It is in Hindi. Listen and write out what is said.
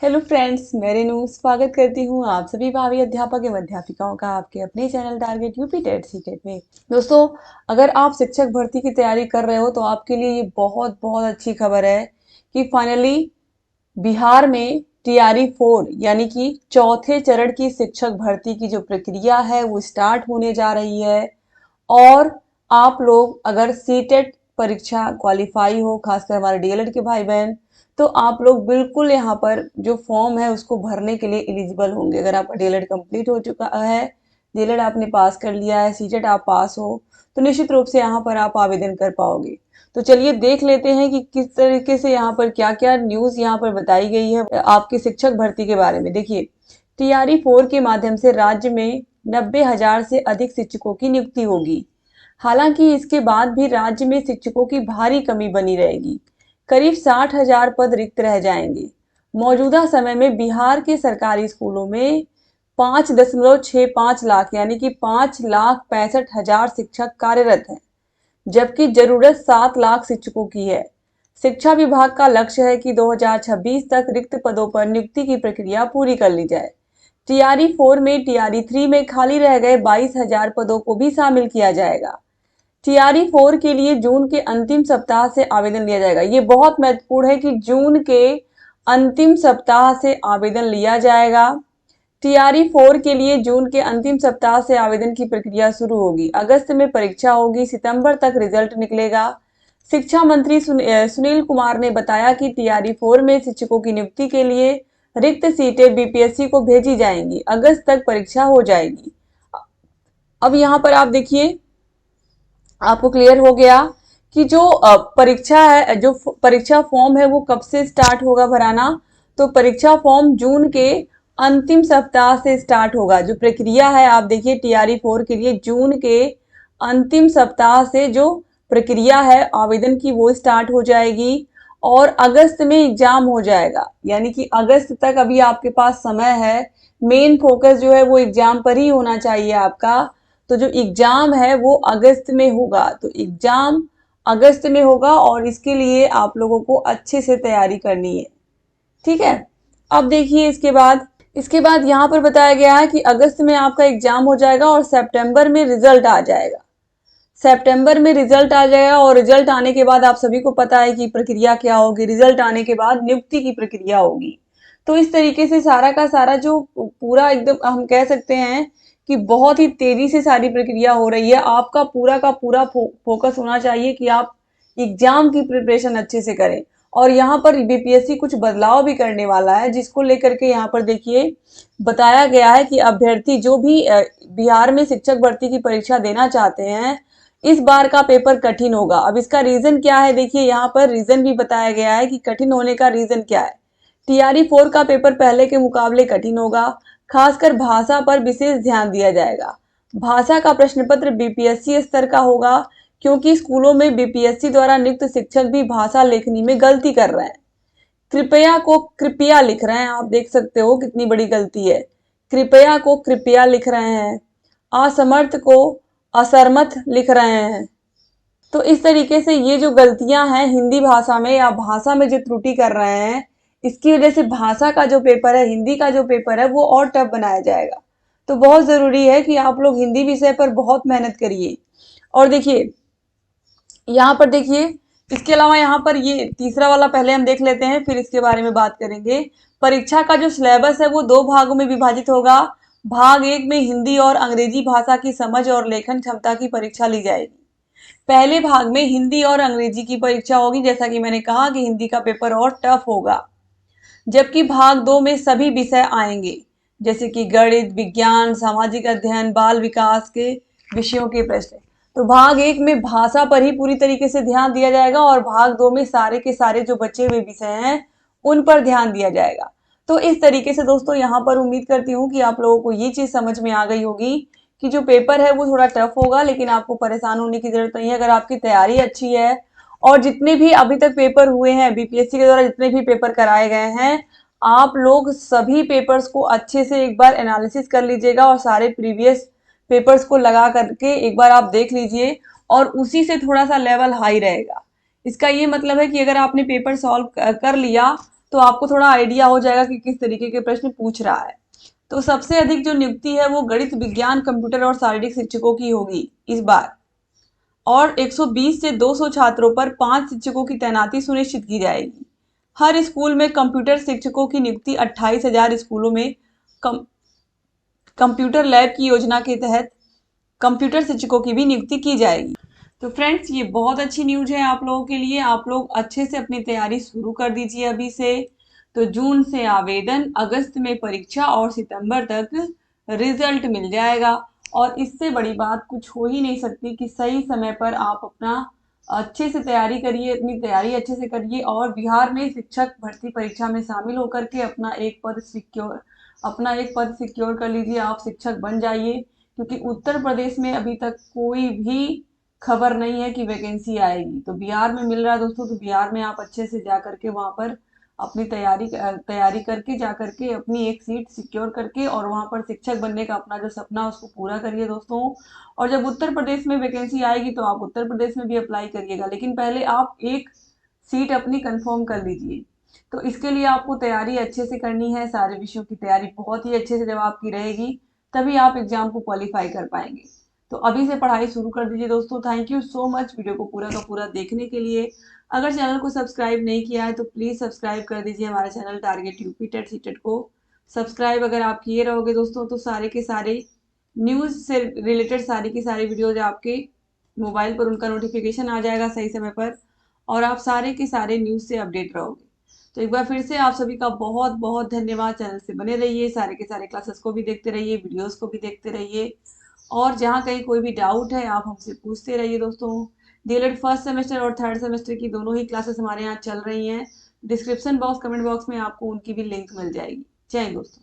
हेलो फ्रेंड्स, मैं रेनू स्वागत करती हूँ आप सभी भावी अध्यापक एवं अध्यापिकाओं का आपके अपने channel target UP TET CTET में। दोस्तों, अगर आप शिक्षक भर्ती की तैयारी कर रहे हो तो आपके लिए ये बहुत बहुत अच्छी खबर है कि फाइनली बिहार में TRE 4 यानी कि चौथे चरण की शिक्षक भर्ती की जो प्रक्रिया है वो स्टार्ट होने जा रही है। और आप लोग अगर सीटेट परीक्षा क्वालिफाई हो, खासकर हमारे DLED के भाई बहन, तो आप लोग बिल्कुल यहाँ पर जो फॉर्म है उसको भरने के लिए एलिजिबल होंगे। अगर आपका DLED कंप्लीट हो चुका है, DLED आपने पास कर लिया है, सीटेट आप पास हो, तो निश्चित रूप से यहाँ पर आप आवेदन कर पाओगे। तो चलिए देख लेते हैं कि किस तरीके से यहाँ पर क्या क्या न्यूज यहाँ पर बताई गई है आपकी शिक्षक भर्ती के बारे में। देखिए, TRE 4 के माध्यम से राज्य में 90,000 से अधिक शिक्षकों की नियुक्ति होगी। हालांकि इसके बाद भी राज्य में शिक्षकों की भारी कमी बनी रहेगी। करीब 60,000 पद रिक्त रह जाएंगे। मौजूदा समय में बिहार के सरकारी स्कूलों में 5.65 लाख यानी कि 5,65,000 शिक्षक कार्यरत हैं, जबकि जरूरत 7 लाख शिक्षकों की है। शिक्षा विभाग का लक्ष्य है कि 2026 तक रिक्त पदों पर नियुक्ति की प्रक्रिया पूरी कर ली जाए। TRE 4 में TRE 3 में खाली रह गए 22,000 पदों को भी शामिल किया जाएगा। TRE 4 के लिए जून के अंतिम सप्ताह से आवेदन लिया जाएगा। ये बहुत महत्वपूर्ण है कि जून के अंतिम सप्ताह से आवेदन लिया जाएगा। TRE 4 के लिए जून के अंतिम सप्ताह से आवेदन की प्रक्रिया शुरू होगी। अगस्त में परीक्षा होगी, सितंबर तक रिजल्ट निकलेगा। शिक्षा मंत्री सुनील कुमार ने बताया कि TRE 4 में शिक्षकों की नियुक्ति के लिए रिक्त सीटें BPSC को भेजी जाएंगी। अगस्त तक परीक्षा हो जाएगी। अब यहाँ पर आप देखिए, आपको क्लियर हो गया कि जो परीक्षा है, जो परीक्षा फॉर्म है वो कब से स्टार्ट होगा भराना। तो परीक्षा फॉर्म जून के अंतिम सप्ताह से स्टार्ट होगा। जो प्रक्रिया है आप देखिए, TRE 4 के लिए जून के अंतिम सप्ताह से जो प्रक्रिया है आवेदन की वो स्टार्ट हो जाएगी और अगस्त में एग्जाम हो जाएगा। यानी कि अगस्त तक अभी आपके पास समय है। मेन फोकस जो है वो एग्जाम पर ही होना चाहिए आपका। तो जो एग्जाम है वो अगस्त में होगा। तो एग्जाम अगस्त में होगा और इसके लिए आप लोगों को अच्छे से तैयारी करनी है। ठीक है, अब देखिए इसके बाद यहाँ पर बताया गया है कि अगस्त में आपका एग्जाम हो जाएगा और सितंबर में रिजल्ट आ जाएगा। सितंबर में रिजल्ट आ जाएगा और रिजल्ट आने के बाद आप सभी को पता है कि प्रक्रिया क्या होगी। रिजल्ट आने के बाद नियुक्ति की प्रक्रिया होगी। तो इस तरीके से सारा का सारा जो पूरा एकदम हम कह सकते हैं कि बहुत ही तेजी से सारी प्रक्रिया हो रही है। आपका पूरा का पूरा फोकस होना चाहिए कि आप एग्जाम की प्रिपरेशन अच्छे से करें। और यहाँ पर BPSC कुछ बदलाव भी करने वाला है, जिसको लेकर के यहाँ पर देखिए बताया गया है कि अभ्यर्थी जो भी बिहार में शिक्षक भर्ती की परीक्षा देना चाहते हैं, इस बार का पेपर कठिन होगा। अब इसका रीजन क्या है, देखिए यहाँ पर रीजन भी बताया गया है कि कठिन होने का रीजन क्या है। TRE 4 का पेपर पहले के मुकाबले कठिन होगा। खासकर भाषा पर विशेष ध्यान दिया जाएगा। भाषा का प्रश्न पत्र BPSC स्तर का होगा, क्योंकि स्कूलों में BPSC द्वारा नियुक्त शिक्षक भी भाषा लेखनी में गलती कर रहे हैं। कृपया को कृपया लिख रहे हैं, आप देख सकते हो कितनी बड़ी गलती है। कृपया को कृपया लिख रहे हैं, असमर्थ को असरमत लिख रहे हैं। तो इस तरीके से ये जो गलतियां हैं हिंदी भाषा में या भाषा में जो त्रुटि कर रहे हैं, इसकी वजह से भाषा का जो पेपर है, हिंदी का जो पेपर है वो और टफ बनाया जाएगा। तो बहुत जरूरी है कि आप लोग हिंदी विषय पर बहुत मेहनत करिए। और देखिए यहाँ पर देखिए, इसके अलावा यहाँ पर ये तीसरा वाला पहले हम देख लेते हैं, फिर इसके बारे में बात करेंगे। परीक्षा का जो सिलेबस है वो 2 भागों में विभाजित होगा। भाग 1 में हिंदी और अंग्रेजी भाषा की समझ और लेखन क्षमता की परीक्षा ली जाएगी। पहले भाग में हिंदी और अंग्रेजी की परीक्षा होगी, जैसा कि मैंने कहा कि हिंदी का पेपर और टफ होगा। जबकि भाग 2 में सभी विषय आएंगे, जैसे कि गणित, विज्ञान, सामाजिक अध्ययन, बाल विकास के विषयों के प्रश्न। तो भाग 1 में भाषा पर ही पूरी तरीके से ध्यान दिया जाएगा और भाग 2 में सारे के सारे जो बचे हुए विषय हैं उन पर ध्यान दिया जाएगा। तो इस तरीके से दोस्तों यहाँ पर उम्मीद करती हूँ कि आप लोगों को ये चीज समझ में आ गई होगी कि जो पेपर है वो थोड़ा टफ होगा, लेकिन आपको परेशान होने की जरूरत नहीं है। अगर आपकी तैयारी अच्छी है और जितने भी अभी तक पेपर हुए हैं, BPSC के द्वारा जितने भी पेपर कराए गए हैं, आप लोग सभी पेपर्स को अच्छे से एक बार एनालिसिस कर लीजिएगा और सारे प्रीवियस पेपर्स को लगा करके एक बार आप देख लीजिए और उसी से थोड़ा सा लेवल हाई रहेगा। इसका ये मतलब है कि अगर आपने पेपर सॉल्व कर लिया तो तो आपको थोड़ा आइडिया हो जाएगा कि किस तरीके के प्रश्न पूछ रहा है। तो सबसे अधिक जो नियुक्ति है वो गणित, विज्ञान, कंप्यूटर और शारीरिक शिक्षकों की होगी इस बार, और 120 से 200 छात्रों पर 5 शिक्षकों की तैनाती सुनिश्चित की जाएगी। हर स्कूल में कंप्यूटर शिक्षकों की नियुक्ति 28,000 स्कूलों में कंप्यूटर लैब की योजना के तहत कंप्यूटर शिक्षकों की भी नियुक्ति की जाएगी। तो फ्रेंड्स, ये बहुत अच्छी न्यूज है आप लोगों के लिए। आप लोग अच्छे से अपनी तैयारी शुरू कर दीजिए अभी से। तो जून से आवेदन, अगस्त में परीक्षा और सितंबर तक रिजल्ट मिल जाएगा। और इससे बड़ी बात कुछ हो ही नहीं सकती कि सही समय पर आप अपना अच्छे से तैयारी करिए, अपनी तैयारी अच्छे से करिए और बिहार में शिक्षक भर्ती परीक्षा में शामिल होकर के अपना एक पद सिक्योर कर लीजिए। आप शिक्षक बन जाइए, क्योंकि उत्तर प्रदेश में अभी तक कोई भी खबर नहीं है कि वैकेंसी आएगी। तो बिहार में मिल रहा है दोस्तों, तो बिहार में आप अच्छे से जा करके वहां पर अपनी तैयारी करके जा करके अपनी एक सीट सिक्योर करके और वहां पर शिक्षक बनने का अपना जो सपना है उसको पूरा करिए दोस्तों। और जब उत्तर प्रदेश में वैकेंसी आएगी तो आप उत्तर प्रदेश में भी अप्लाई करिएगा, लेकिन पहले आप एक सीट अपनी कंफर्म कर लीजिए। तो इसके लिए आपको तैयारी अच्छे से करनी है, सारे विषयों की तैयारी बहुत ही अच्छे से जब आपकी रहेगी तभी आप एग्जाम को क्वालिफाई कर पाएंगे। तो अभी से पढ़ाई शुरू कर दीजिए दोस्तों। Thank you so much video को पूरा का पूरा देखने के लिए। अगर चैनल को सब्सक्राइब नहीं किया है तो प्लीज़ सब्सक्राइब कर दीजिए हमारे channel target UP TET CTET को। सब्सक्राइब अगर आप किए रहोगे दोस्तों तो सारे के सारे न्यूज़ से रिलेटेड सारी की सारी वीडियोज आपके मोबाइल पर उनका नोटिफिकेशन आ जाएगा सही समय पर, और आप सारे के सारे न्यूज़ से अपडेट रहोगे। तो एक बार फिर से आप सभी का बहुत बहुत धन्यवाद। चैनल से बने रहिए, सारे के सारे क्लासेस को भी देखते रहिए, वीडियोस को भी देखते रहिए, और जहाँ कहीं कोई भी डाउट है आप हमसे पूछते रहिए दोस्तों। डीएलएड फर्स्ट सेमेस्टर और थर्ड सेमेस्टर की दोनों ही क्लासेस हमारे यहाँ चल रही हैं। डिस्क्रिप्शन बॉक्स, कमेंट बॉक्स में आपको उनकी भी लिंक मिल जाएगी। जय हिंद दोस्तों।